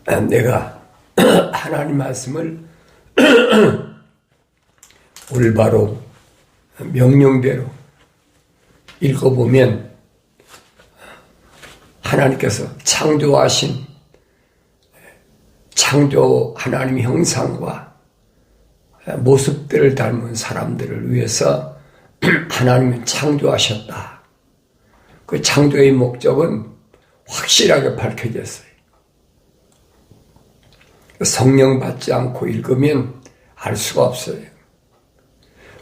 내가 하나님 말씀을 올바로 명령대로 읽어보면 하나님께서 창조 하나님의 형상과 모습들을 닮은 사람들을 위해서 하나님은 창조하셨다. 그 창조의 목적은 확실하게 밝혀졌어요. 성령 받지 않고 읽으면 알 수가 없어요.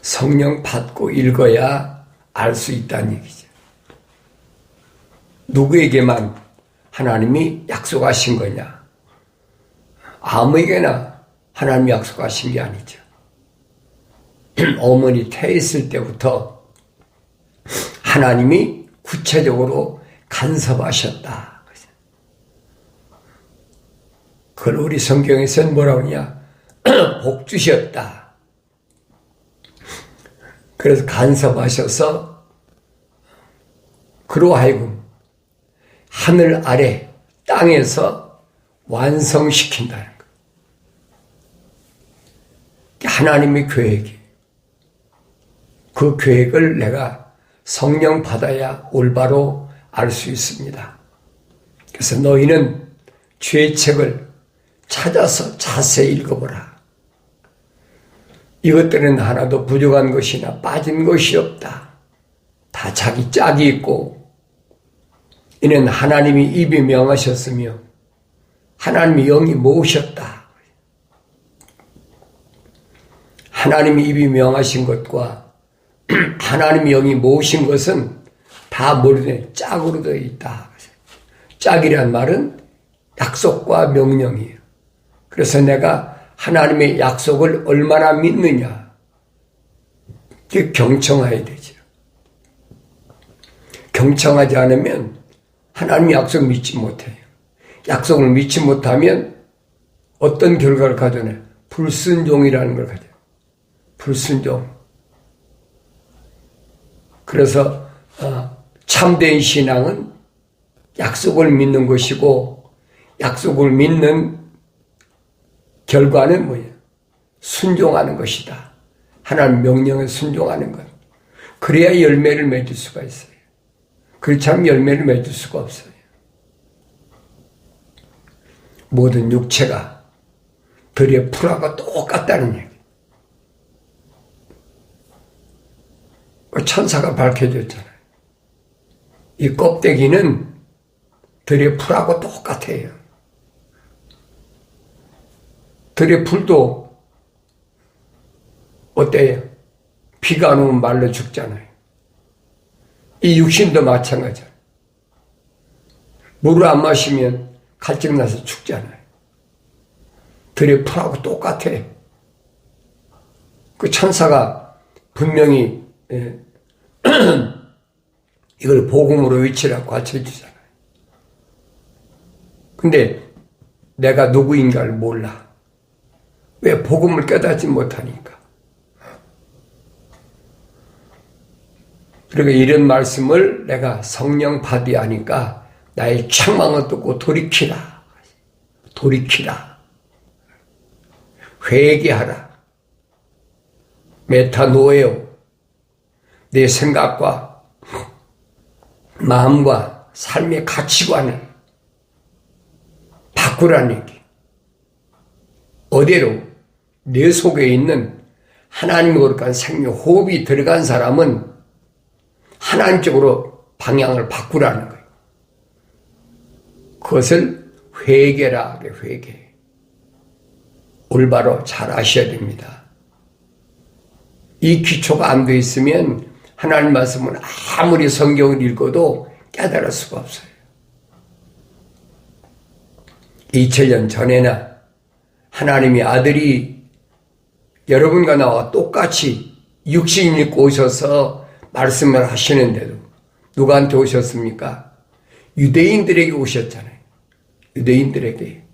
성령 받고 읽어야 알 수 있다는 얘기죠. 누구에게만 하나님이 약속하신 거냐? 아무에게나 하나님이 약속하신 게 아니죠. 어머니 태있을 때부터 하나님이 구체적으로 간섭하셨다. 그걸 우리 성경에서는 뭐라고 하냐? 복 주셨다. 그래서 간섭하셔서 그로 하여금 하늘 아래 땅에서 완성시킨다는 거예요. 하나님의 계획이. 그 계획을 내가 성령 받아야 올바로 알 수 있습니다. 그래서 너희는 죄의 책을 찾아서 자세히 읽어보라. 이것들은 하나도 부족한 것이나 빠진 것이 없다. 다 자기 짝이 있고 이는 하나님이 입이 명하셨으며 하나님이 영이 모으셨다. 하나님이 입이 명하신 것과 하나님이 영이 모으신 것은 다 모르네 짝으로 되어 있다. 짝이란 말은 약속과 명령이에요. 그래서 내가 하나님의 약속을 얼마나 믿느냐, 그게 경청해야 되죠. 경청하지 않으면 하나님의 약속 믿지 못해요. 약속을 믿지 못하면 어떤 결과를 가져내? 불순종이라는 걸 가져요. 불순종. 그래서 참된 신앙은 약속을 믿는 것이고 약속을 믿는 결과는 뭐예요? 순종하는 것이다. 하나님 명령에 순종하는 것. 그래야 열매를 맺을 수가 있어요. 그렇지 않으면 열매를 맺을 수가 없어요. 모든 육체가 들의 풀하고 똑같다는 얘기. 천사가 밝혀줬잖아요. 이 껍데기는 들의 풀하고 똑같아요. 들의 풀도 어때요? 비가 안 오면 말라 죽잖아요. 이 육신도 마찬가지야. 물을 안 마시면 갈증나서 죽잖아요. 들의 풀하고 똑같아. 그 천사가 분명히 이걸 복음으로 외치라고 가르쳐주잖아요. 근데 내가 누구인가를 몰라. 왜? 복음을 깨닫지 못하니까. 그러니까 이런 말씀을 내가 성령 받아야 하니까 나의 책망을 듣고 돌이키라. 돌이키라. 회개하라. 메타노에오. 내 생각과 마음과 삶의 가치관을 바꾸라는 얘기. 어디로? 내 속에 있는 하나님의 거룩한 생명, 호흡이 들어간 사람은 하나님 쪽으로 방향을 바꾸라는 거예요. 그것을 회개라 그래, 회개. 올바로 잘 아셔야 됩니다. 이 기초가 안 돼 있으면 하나님 말씀은 아무리 성경을 읽어도 깨달을 수가 없어요. 2000년 전에나 하나님의 아들이 여러분과 나와 똑같이 육신 입고 오셔서 말씀을 하시는데도 누구한테 오셨습니까? 유대인들에게 오셨잖아요. 유대인들에게.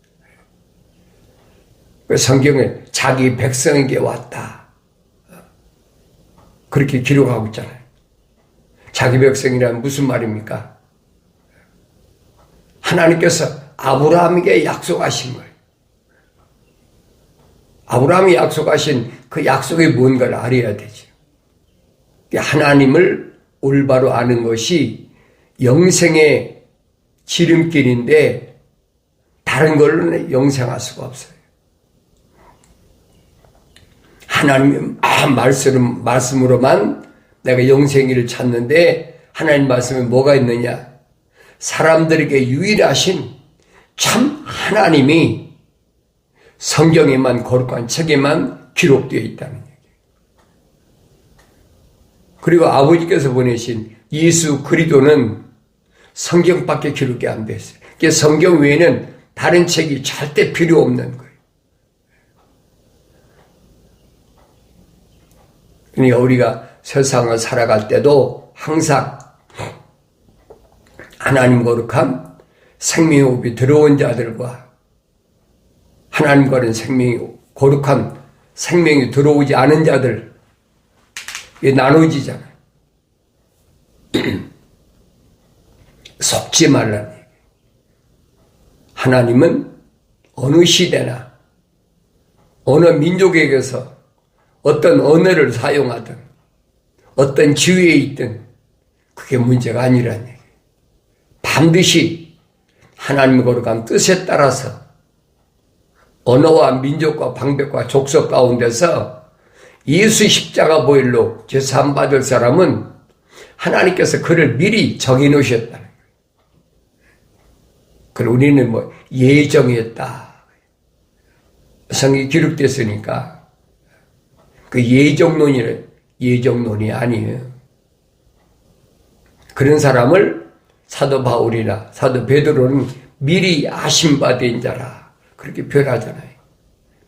성경에 자기 백성에게 왔다. 그렇게 기록하고 있잖아요. 자기 백성이란 무슨 말입니까? 하나님께서 아브라함에게 약속하신 거예요. 아브라함이 약속하신 그 약속이 뭔가를 알아야 되죠. 하나님을 올바로 아는 것이 영생의 지름길인데 다른 걸로는 영생할 수가 없어요. 하나님의 말씀으로만 내가 영생을 찾는데 하나님 말씀에 뭐가 있느냐? 사람들에게 유일하신 참 하나님이 성경에만 거룩한 책에만 기록되어 있다는 얘기예요. 그리고 아버지께서 보내신 예수 그리스도는 성경밖에 기록이 안 됐어요. 그래서 성경 외에는 다른 책이 절대 필요 없는 거예요. 그러니까 우리가 세상을 살아갈 때도 항상 하나님 거룩한 생명의 호흡이 들어온 자들과 하나님과는 거룩한 생명이 들어오지 않은 자들, 이게 나눠지잖아요. 속지 말라는 얘기예요. 하나님은 어느 시대나 어느 민족에게서 어떤 언어를 사용하든 어떤 지위에 있든 그게 문제가 아니라는 얘기예요. 반드시 하나님의 거룩한 뜻에 따라서 언어와 민족과 방백과 족속 가운데서 예수 십자가 보혈로 제사함 받을 사람은 하나님께서 그를 미리 정해놓으셨다는 거예요. 그리고 우리는 예정했다. 성경이 기록됐으니까 그 예정론이 아니에요. 그런 사람을 사도 바울이나 사도 베드로는 미리 아심받은 자라 그렇게 표현하잖아요.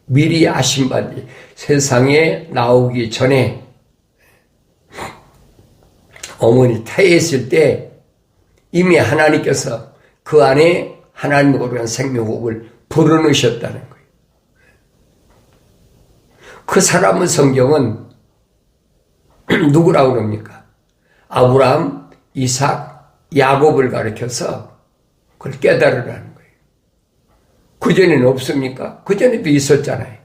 미리 아심받은 세상에 나오기 전에 어머니 태했을 때 이미 하나님께서 그 안에 하나님의 거룩한 생명호흡을 불어넣으셨다는 거예요. 그 사람은 성경은 누구라고 그럽니까? 아브라함, 이삭, 야곱을 가리켜서 그걸 깨달으라는 거예요. 그전에는 없습니까? 그전에도 있었잖아요.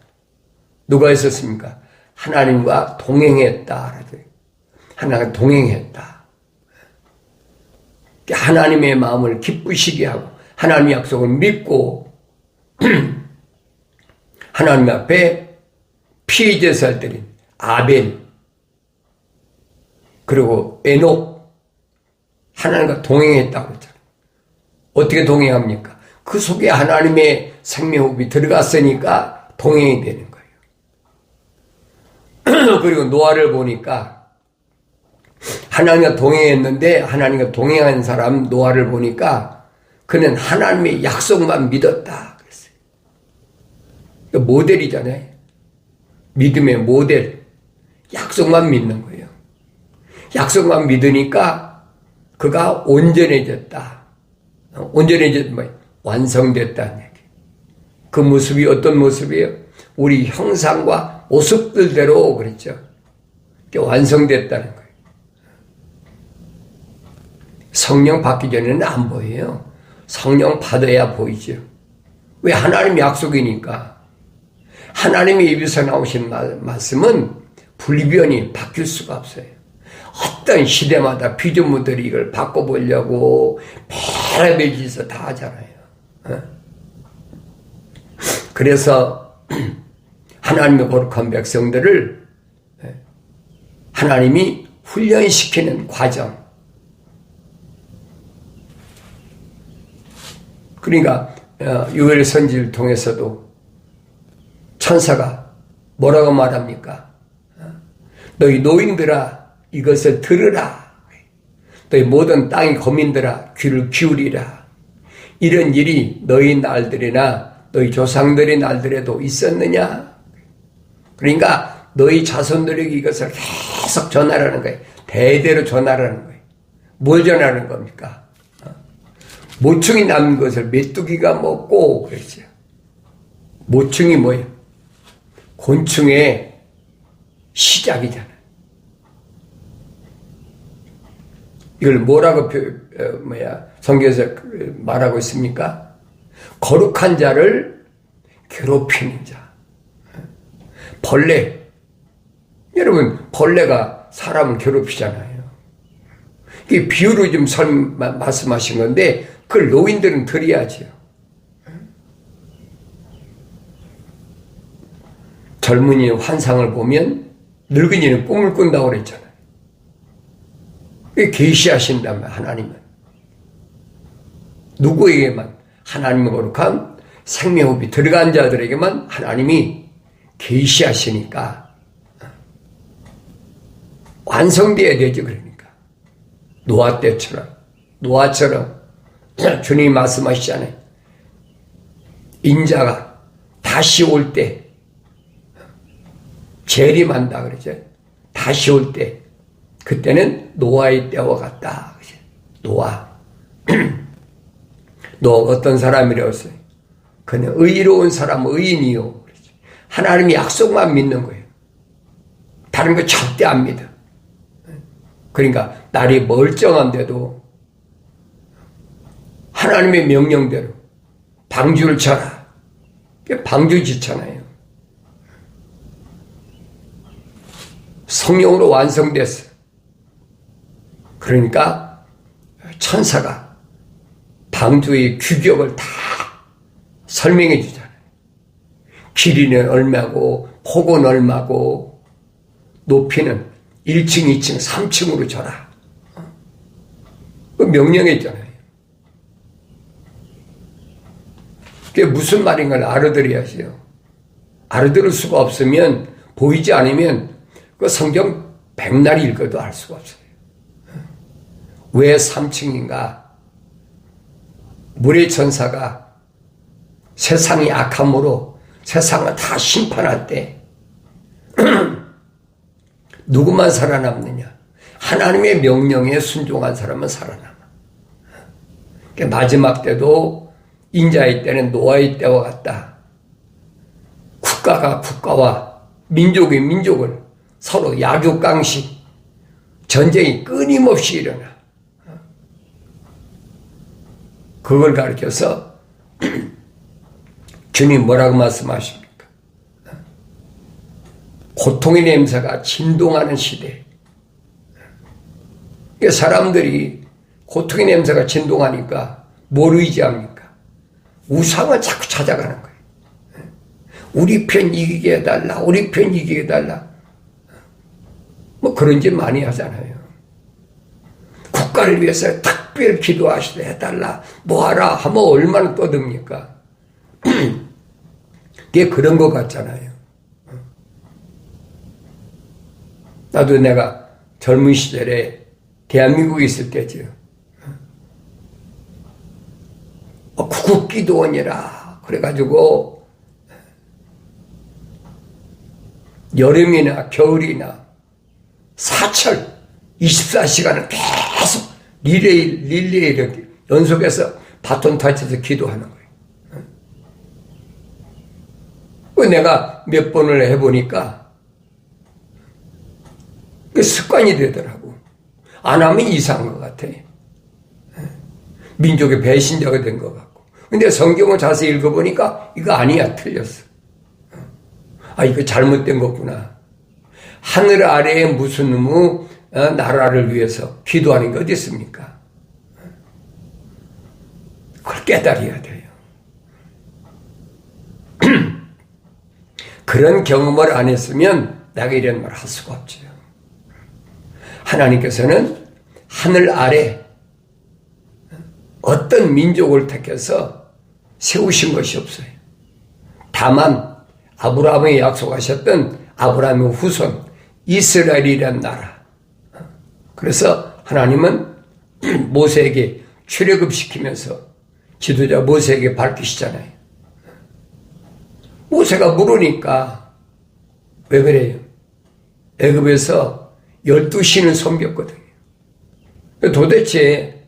누가 있었습니까? 하나님과 동행했다. 하나님과 동행했다. 하나님의 마음을 기쁘시게 하고 하나님의 약속을 믿고 하나님 앞에 피제사를 드린 아벨 그리고 에녹 하나님과 동행했다고 했잖아요. 어떻게 동행합니까? 그 속에 하나님의 생명호흡이 들어갔으니까 동행이 되는 거예요. 그리고 노아를 보니까 하나님과 동행했는데 하나님과 동행한 사람 노아를 보니까 그는 하나님의 약속만 믿었다 그랬어요. 모델이잖아요. 믿음의 모델. 약속만 믿는 거예요. 약속만 믿으니까 그가 온전해졌다. 온전해졌 완성됐다는 얘기. 그 모습이 어떤 모습이에요? 우리 형상과 모습들대로 그랬죠. 완성됐다는 거예요. 성령 받기 전에는 안 보여요. 성령 받아야 보이죠. 왜? 하나님 약속이니까. 하나님의 입에서 나오신 말씀은 불변이 바뀔 수가 없어요. 어떤 시대마다 피조물들이 이걸 바꿔보려고 별의별 짓을 다 하잖아요. 그래서 하나님의 거룩한 백성들을 하나님이 훈련시키는 과정. 그러니까 요엘 선지를 통해서도 천사가 뭐라고 말합니까? 너희 노인들아 이것을 들으라. 너희 모든 땅의 거민들아 귀를 기울이라. 이런 일이 너희 날들이나 너희 조상들의 날들에도 있었느냐? 그러니까 너희 자손들에게 이것을 계속 전하라는 거예요. 대대로 전하라는 거예요. 뭘 전하는 겁니까? 모충이 남은 것을 메뚜기가 먹고 그랬죠. 모충이 뭐예요? 곤충의 시작이잖아요. 이걸 뭐라고 성경에서 말하고 있습니까? 거룩한 자를 괴롭히는 자. 벌레. 여러분, 벌레가 사람을 괴롭히잖아요. 이게 비유로 좀 말씀하신 건데, 그걸 노인들은 들어야지요. 젊은이의 환상을 보면 늙은이는 꿈을 꾼다고 그랬잖아요. 계시하신다면 하나님은 누구에게만 하나님의 거룩한 생명호흡이 들어간 자들에게만 하나님이 계시하시니까 완성되어야 되죠. 그러니까 노아 때처럼 노아처럼 주님이 말씀하시잖아요. 인자가 다시 올 때 재림한다 그러죠. 다시 올 때 그때는 노아의 때와 같다. 노아. 노아가 어떤 사람이라고 했어요? 그는 의로운 사람, 의인이요. 하나님의 약속만 믿는 거예요. 다른 거 절대 안 믿어. 그러니까 날이 멀쩡한데도 하나님의 명령대로 방주를 쳐라. 방주 짓잖아요. 성령으로 완성됐어. 그러니까 천사가 방주의 규격을 다 설명해 주잖아요. 길이는 얼마고 폭은 얼마고 높이는 1층, 2층, 3층으로 줘라. 그 명령했잖아요. 그게 무슨 말인 걸 알아들어야지요. 알아들을 수가 없으면 보이지 않으면 그 성경 백날 읽어도 알 수가 없어요. 왜 3층인가? 물의 천사가 세상이 악함으로 세상을 다 심판할 때 누구만 살아남느냐? 하나님의 명령에 순종한 사람은 살아남아. 마지막 때도 인자의 때는 노아의 때와 같다. 국가가 국가와 민족이 민족을 서로 약육강식 전쟁이 끊임없이 일어나. 그걸 가르쳐서 주님 뭐라고 말씀하십니까? 고통의 냄새가 진동하는 시대. 사람들이 고통의 냄새가 진동하니까 뭘 의지합니까? 우상을 자꾸 찾아가는 거예요. 우리 편 이기게 해달라, 우리 편 이기게 해달라. 뭐 그런 짓 많이 하잖아요. 국가를 위해서 특별 기도하시다 해달라, 뭐하라 하면 얼마나 떠듭니까? 그게 그런 것 같잖아요. 나도 내가 젊은 시절에 대한민국에 있을 때죠. 구국기도원이라 그래가지고 여름이나 겨울이나 사철 24시간을 계속 릴레이 이렇게 연속해서 바톤 타쳐서 기도하는 거예요. 내가 몇 번을 해보니까 습관이 되더라고. 안 하면 이상한 것 같아. 민족의 배신자가 된 것 같고. 근데 성경을 자세히 읽어보니까 이거 아니야, 틀렸어. 아, 이거 잘못된 거구나. 하늘 아래에 무슨 나라를 위해서 기도하는 게 어디 있습니까? 그걸 깨달아야 돼요. 그런 경험을 안 했으면 내가 이런 말 할 수가 없죠. 하나님께서는 하늘 아래 어떤 민족을 택해서 세우신 것이 없어요. 다만 아브라함에 약속하셨던 아브라함의 후손 이스라엘이란 나라. 그래서 하나님은 모세에게 출애굽시키면서 지도자 모세에게 밝히시잖아요. 모세가 물으니까 왜 그래요? 애굽에서 12신을 섬겼거든요. 도대체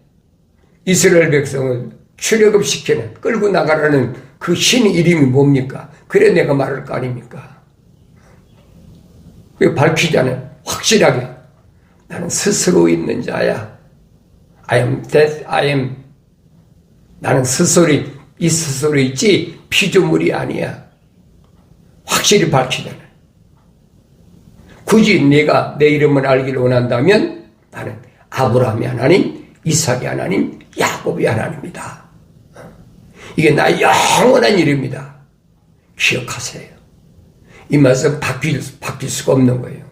이스라엘 백성을 출애굽시키는 끌고 나가라는 그 신 이름이 뭡니까? 그래 내가 말할 거 아닙니까? 왜 밝히잖아요. 확실하게 나는 스스로 있는 자야. I am that I am. 나는 스스로 이 스스로 있지 피조물이 아니야. 확실히 밝히잖아요. 굳이 내가 내 이름을 알기를 원한다면 나는 아브라함의 하나님, 이삭의 하나님, 야곱의 하나님이다. 이게 나의 영원한 이름이다. 기억하세요. 이 말씀 바뀔 수가 없는 거예요.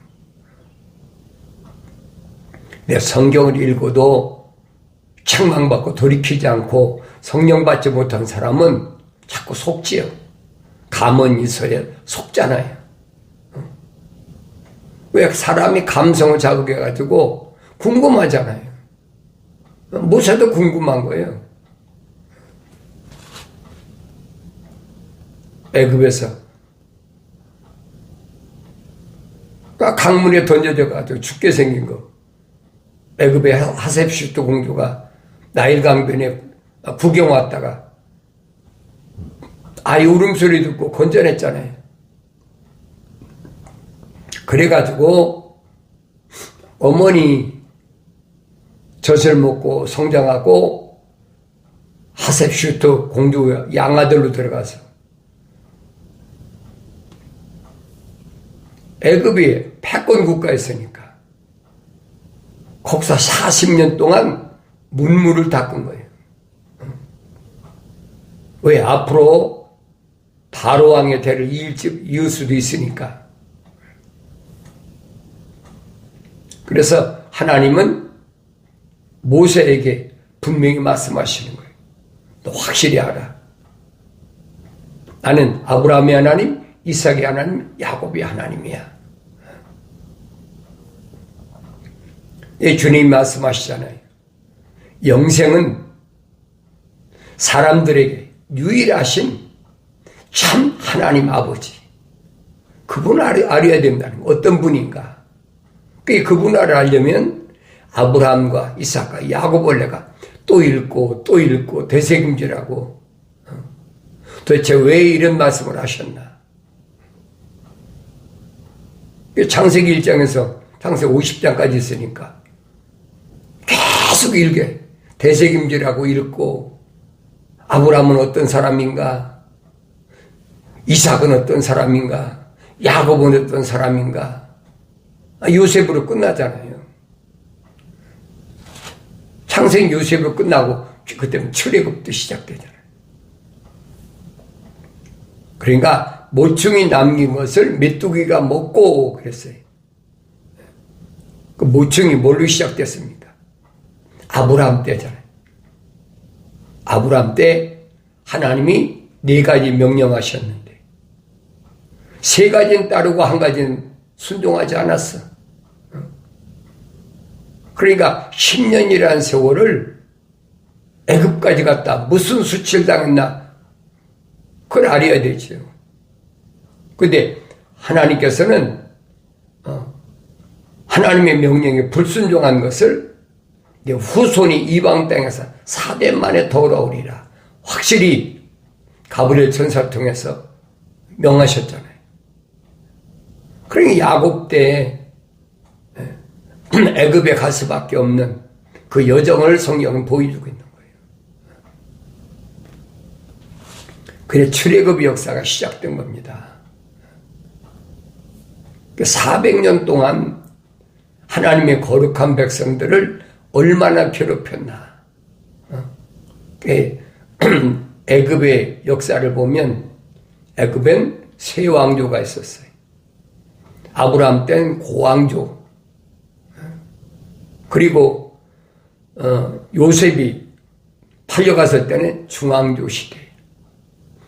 내 성경을 읽어도 책망받고 돌이키지 않고 성령 받지 못한 사람은 자꾸 속지요. 감은 있어야 속잖아요. 왜 사람이 감성을 자극해가지고 궁금하잖아요. 무엇에도 궁금한 거예요. 애굽에서 강물에 던져져가지고 죽게 생긴 거. 애굽의 하셉슈트 공주가 나일 강변에 구경 왔다가 아이 울음소리 듣고 건져냈잖아요. 그래가지고 어머니 젖을 먹고 성장하고 하셉슈트 공주 양아들로 들어가서 애굽이 패권 국가였으니까 거기서 40년 동안 문물을 닦은 거예요. 왜? 앞으로 바로 왕의 대를 이을 수도 있으니까. 그래서 하나님은 모세에게 분명히 말씀하시는 거예요. 너 확실히 알아. 나는 아브라함의 하나님, 이삭의 하나님, 야곱의 하나님이야. 예, 주님이 말씀하시잖아요. 영생은 사람들에게 유일하신 참 하나님 아버지. 그분을 알아야 된다는 거. 어떤 분인가. 그분을 알려면 아브라함과 이삭과 야곱을 내가 또 읽고 또 읽고 되새김질하고 도대체 왜 이런 말씀을 하셨나. 창세기 1장에서 창세기 50장까지 있으니까 계속 읽게 되새김질하고 읽고 아브라함은 어떤 사람인가, 이삭은 어떤 사람인가, 야곱은 어떤 사람인가. 요셉으로 끝나잖아요. 창세기 요셉으로 끝나고 그때는 출애굽도 시작되잖아요. 그러니까 모충이 남긴 것을 메뚜기가 먹고 그랬어요. 그 모충이 뭘로 시작됐습니까? 아브라함 때잖아요. 아브라함 때 하나님이 4가지 명령하셨는데 3가지는 따르고 1가지는 순종하지 않았어. 그러니까 10년이라는 세월을 애굽까지 갔다 무슨 수치를 당했나 그걸 알아야 되죠. 근데 하나님께서는 하나님의 명령에 불순종한 것을 후손이 이방 땅에서 4대 만에 돌아오리라 확실히 가브리엘 천사를 통해서 명하셨잖아요. 그러니까 야곱 때 애굽에 갈 수밖에 없는 그 여정을 성경은 보여주고 있는 거예요. 그래 출애굽 역사가 시작된 겁니다. 400년 동안 하나님의 거룩한 백성들을 얼마나 괴롭혔나. 애굽의 역사를 보면 애굽엔 3왕조가 있었어요. 아브라함 때는 고왕조. 그리고 요셉이 팔려갔을 때는 중왕조 시대.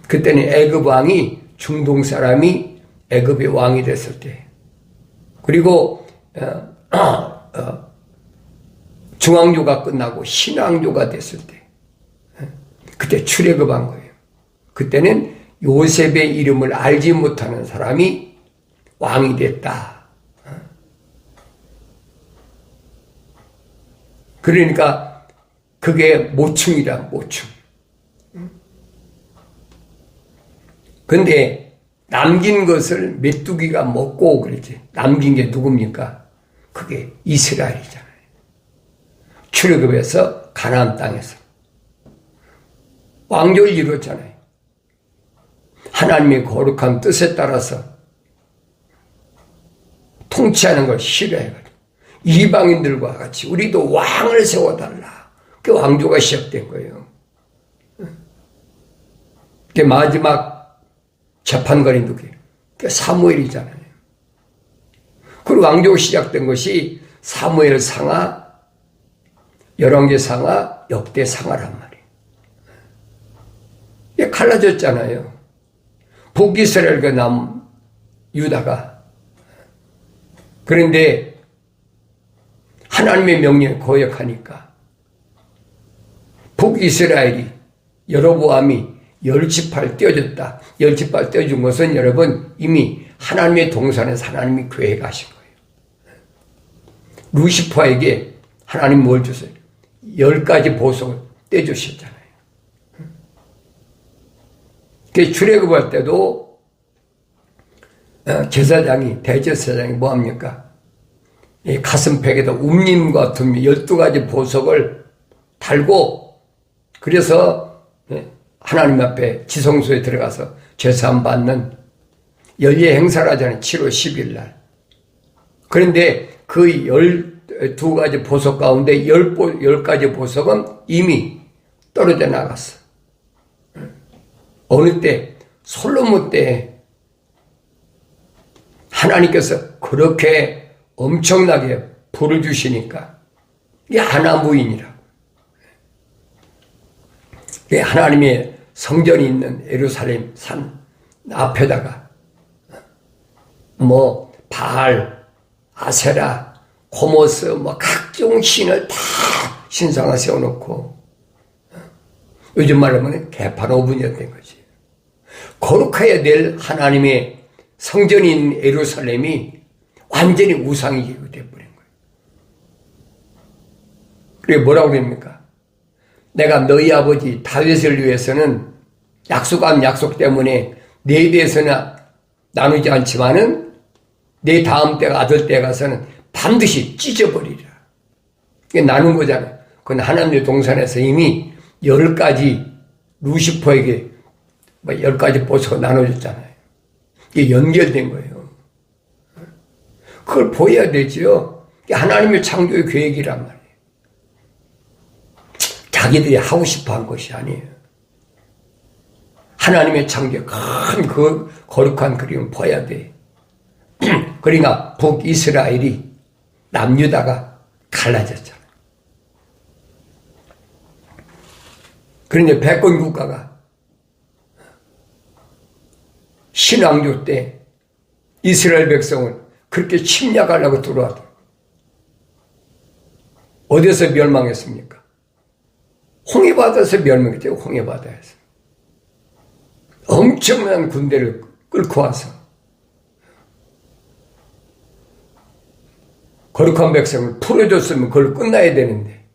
그때는 애굽 왕이 중동 사람이 애굽의 왕이 됐을 때. 그리고 중왕조가 끝나고 신왕조가 됐을 때 그때 출애굽한 거예요. 그때는 요셉의 이름을 알지 못하는 사람이 왕이 됐다. 그러니까 그게 모충이라 모충. 근데 남긴 것을 메뚜기가 먹고 그랬지. 남긴 게 누굽니까? 그게 이스라엘이잖아요. 출애굽에서 가나안 땅에서. 왕조를 이루었잖아요. 하나님의 거룩한 뜻에 따라서 통치하는 걸 싫어해가지고 이방인들과 같이 우리도 왕을 세워달라. 그 왕조가 시작된 거예요. 그 마지막 재판관이 누구예요? 그 사무엘이잖아요. 그리고 왕조가 시작된 것이 사무엘 상하, 열왕기 상하, 역대 상하란 말이에요. 이게 갈라졌잖아요. 북이스라엘과 남유다가. 그런데 하나님의 명령에 거역하니까 북이스라엘이 여로보암이 열지파를 떼어줬다. 열지파를 떼어준 것은 여러분 이미 하나님의 동산에서 하나님이 계획하신 거예요. 루시퍼에게 하나님 뭘 줬어요? 10가지 보석을 떼주셨잖아요. 그 출애굽할 때도 제사장이 대제사장이 뭐합니까? 이 가슴팩에다 움님과 둠미 12가지 보석을 달고 그래서 하나님 앞에 지성소에 들어가서 제사함 받는 연례 행사를 하잖아요. 7월 10일 날. 그런데 그 12가지 보석 가운데 10가지 보석은 이미 떨어져 나갔어. 어느 때? 솔로몬 때 하나님께서 그렇게 엄청나게 불을 주시니까 이게 하나무인이라고. 하나님의 성전이 있는 예루살렘 산 앞에다가 뭐 바알, 아세라, 고모스 뭐 각종 신을 다 신상을 세워놓고 요즘 말로 하면 개판 오븐이었던 거지. 거룩해야 될 하나님의 성전이 있는 예루살렘이 완전히 우상이 되어버린 거예요. 그리고 뭐라고 그럽니까? 내가 너희 아버지 다윗을 위해서는 약속한 약속 때문에 너에 대해서는 나누지 않지만은 내 다음 때가 아들 때 가서는 반드시 찢어버리리라. 이게 나눈 거잖아요. 그건 하나님의 동산에서 이미 10가지 루시퍼에게 10가지 보석을 나눠줬잖아요. 이게 연결된 거예요. 그걸 보여야 되지요. 이게 하나님의 창조의 계획이란 말이에요. 자기들이 하고 싶어 한 것이 아니에요. 하나님의 창조의 큰 그 거룩한 그림을 봐야 돼. 그러니까 북이스라엘이 남유다가 갈라졌잖아요. 그런데 백권 국가가 신왕조 때 이스라엘 백성을 그렇게 침략하려고 들어왔다. 어디서 멸망했습니까? 홍해바다에서 멸망했죠. 홍해바다에서. 엄청난 군대를 끌고 와서 거룩한 백성을 풀어줬으면 그걸 끝나야 되는데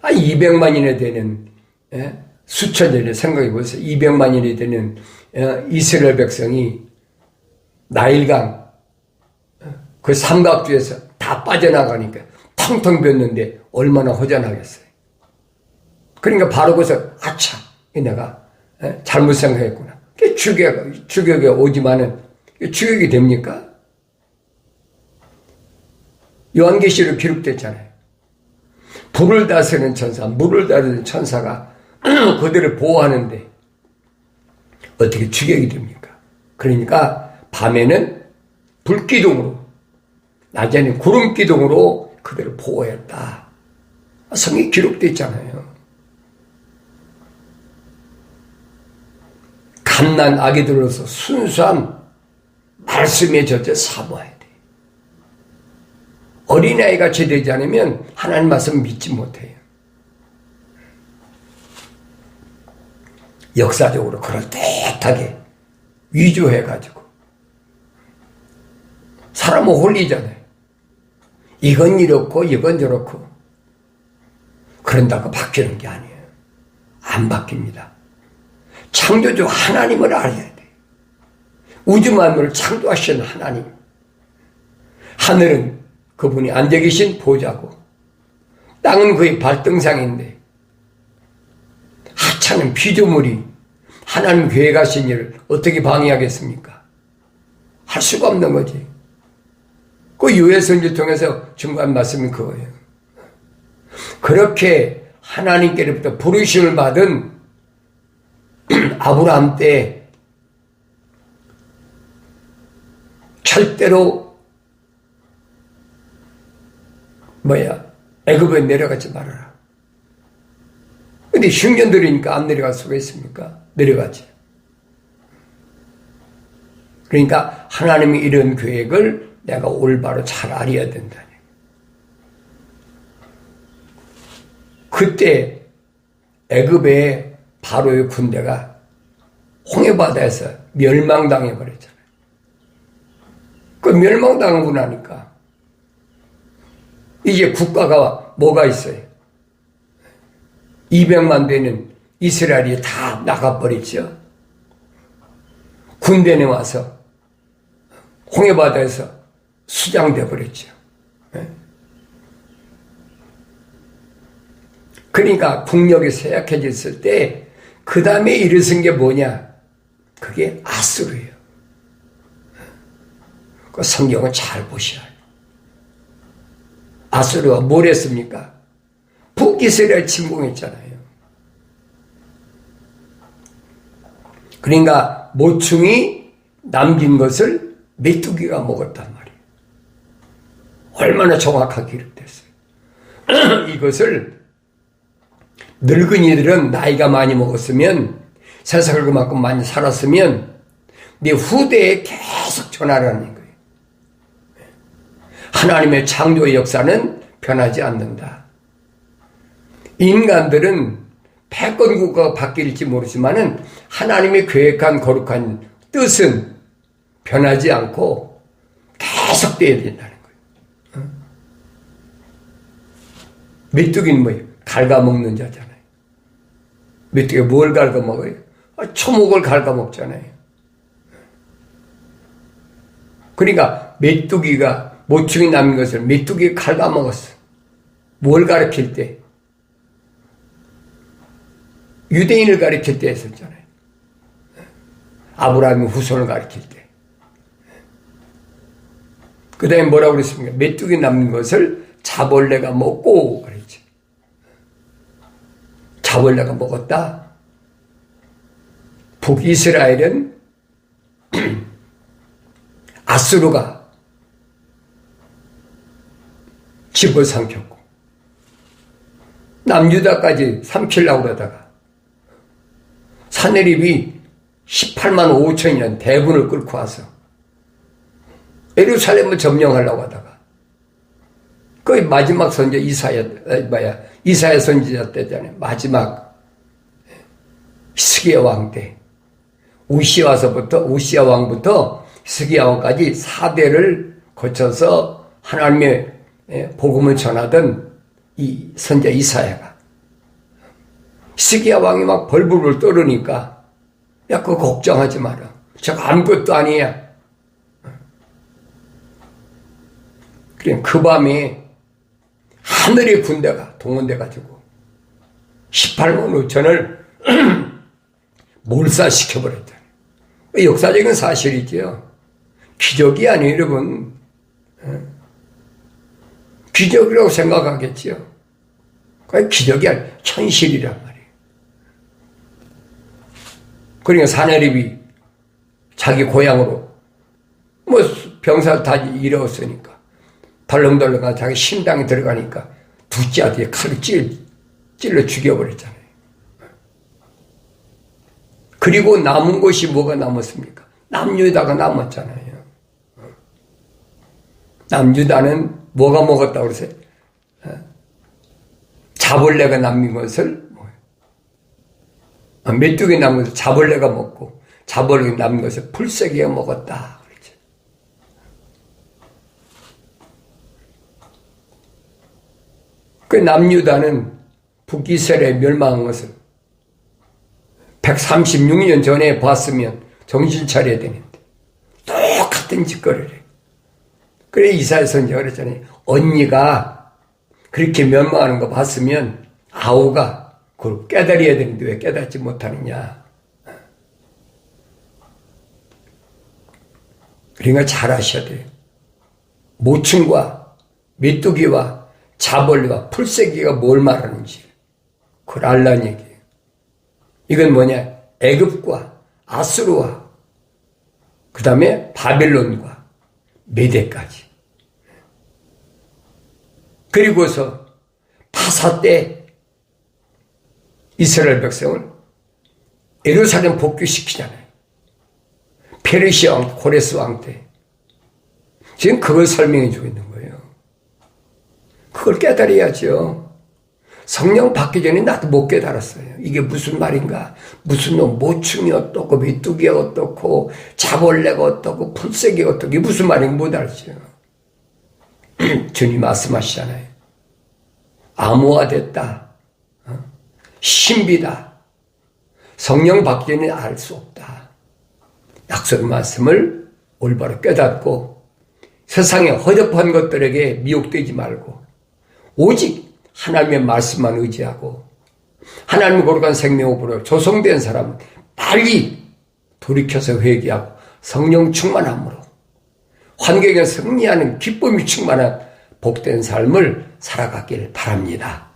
200만이나 되는 수천 년에 생각해보세요. 200만이나 되는 이스라엘 백성이 나일강 그 삼각주에서 다 빠져나가니까 텅텅 비었는데 얼마나 허전하겠어요. 그러니까 바로 거기서 아차 내가 잘못 생각했구나. 추격이 오지만은 추격이 됩니까? 요한계시록 기록됐잖아요. 불을 다스리는 천사, 물을 다스리는 천사가 그들을 보호하는데 어떻게 추격이 됩니까? 그러니까 밤에는 불기둥으로, 낮에는 구름기둥으로 그들을 보호했다. 성경에 기록됐잖아요. 갓난 아기들로서 순수한 말씀의 젖에 사모해야 돼. 어린아이가 제되지 않으면 하나님 말씀 믿지 못해요. 역사적으로 그럴듯하게 위조해가지고 사람을 홀리잖아요. 이건 이렇고 이건 저렇고 그런다고 바뀌는 게 아니에요. 안 바뀝니다. 창조주 하나님을 알아야 돼. 우주 만물을 창조하신 하나님. 하늘은 그분이 앉아 계신 보좌고 땅은 그의 발등상인데 하찮은 피조물이 하나님 계획 하신 일을 어떻게 방해하겠습니까? 할 수가 없는 거지. 그 요해선지를 통해서 중간 말씀이 그거예요. 그렇게 하나님께로부터 부르심을 받은 아브라함 때 절대로 애굽에 내려가지 말아라. 근데 흉년들이니까 안 내려갈 수가 있습니까? 내려가지. 그러니까 하나님이 이런 계획을 내가 올바로 잘 알아야 된다. 그때 애굽의 바로의 군대가 홍해바다에서 멸망당해 버렸잖아요. 그 멸망당하고 나니까 이제 국가가 뭐가 있어요? 200만 되는 이스라엘이 다 나가버렸죠. 군대에 와서 홍해바다에서 수장돼 버렸죠. 그러니까 국력이 쇠약해졌을 때 그 다음에 일어선 게 뭐냐? 그게 아수르예요. 그 성경을 잘 보셔야 해요. 아수르가 뭘 했습니까? 북이스라엘 침공했잖아요. 그러니까 모충이 남긴 것을 메뚜기가 먹었단 말이에요. 얼마나 정확하게 기록됐어요. 이것을 늙은이들은 나이가 많이 먹었으면 세상을 그만큼 많이 살았으면 네 후대에 계속 전하라는 거예요. 하나님의 창조의 역사는 변하지 않는다. 인간들은 패권 국가가 바뀔지 모르지만은 하나님이 계획한 거룩한 뜻은 변하지 않고 계속돼야 된다는 거예요. 메뚜기는 뭐예요? 갉아먹는 자잖아요. 메뚜기가 뭘 갉아먹어요? 초목을 갉아먹잖아요. 그러니까 메뚜기가 모충이 남은 것을 메뚜기가 갉아먹었어. 뭘 가르칠 때? 유대인을 가르칠 때 했었잖아요. 아브라함의 후손을 가르칠 때. 그 다음에 뭐라고 그랬습니까? 메뚜기 남은 것을 자벌레가 먹고 그랬죠. 자벌레가 먹었다. 북이스라엘은 아수르가 집어삼켰고 남유다까지 삼키려고 그러다가 사내립이 18만 5천이라는 대군을 끌고 와서 예루살렘을 점령하려고 하다가 거의 마지막 선지 이사야 선지자 때잖아요. 마지막 히스기야 왕 때 우시야 왕부터 히스기야 왕까지 4대를 거쳐서 하나님의 복음을 전하던 이 선지자 이사야가 히스기야 왕이 막 벌벌벌 떨으니까 야 그거 걱정하지 마라. 저거 아무것도 아니야. 그래 그 밤에 하늘의 군대가 동원돼가지고 18만 5천을 몰살시켜버렸다. 역사적인 사실이죠. 기적이 아니에요, 여러분. 기적이라고 생각하겠지요. 그게 기적이 아니라 현실이란 말이에요. 그러니까 사내립이 자기 고향으로 뭐 병사를 다 잃었으니까 덜렁덜렁 가서 자기 신당에 들어가니까 둘째 아들이 칼로 찔러 죽여버렸잖아요. 그리고 남은 것이 뭐가 남았습니까? 남유다가 남았잖아요. 남유다는 뭐가 먹었다고 그러세요? 자벌레가 남긴 것을 메뚜기 남은 것을 자벌레가 먹고 자벌레가 남은 것을 풀새기가 먹었다. 그렇죠. 그 남유다는 북이스라엘에 멸망한 것을 136년 전에 봤으면 정신 차려야 되는데 똑같은 짓거리를 해. 그래 이사야 선지자가 그랬잖아요. 언니가 그렇게 멸망하는 거 봤으면 아우가 그걸 깨달아야 되는데 왜 깨닫지 못하느냐. 그러니까 잘 아셔야 돼요. 모충과 메뚜기와 자벌레와 풀새기가 뭘 말하는지 그걸 알라는 얘기예요. 이건 뭐냐? 애굽과 아수르와 그 다음에 바벨론과 메대까지. 그리고서 파사 때 이스라엘 백성을 예루살렘 복귀시키잖아요. 페르시아 왕, 고레스 왕 때. 지금 그걸 설명해 주고 있는 거예요. 그걸 깨달아야죠. 성령 받기 전에 나도 못 깨달았어요. 이게 무슨 말인가? 무슨 놈, 모충이 어떻고, 메뚜기가 어떻고, 자벌레가 어떻고, 풀새기가 어떻고, 이게 무슨 말인가 못 알죠. 주님 말씀하시잖아요. 암호화됐다. 신비다. 성령 받기 전에 알 수 없다. 약속의 말씀을 올바로 깨닫고 세상의 허접한 것들에게 미혹되지 말고 오직 하나님의 말씀만 의지하고 하나님의 거룩한 생명으로 조성된 사람은 빨리 돌이켜서 회개하고 성령 충만함으로 환경에 승리하는 기쁨이 충만한 복된 삶을 살아가길 바랍니다.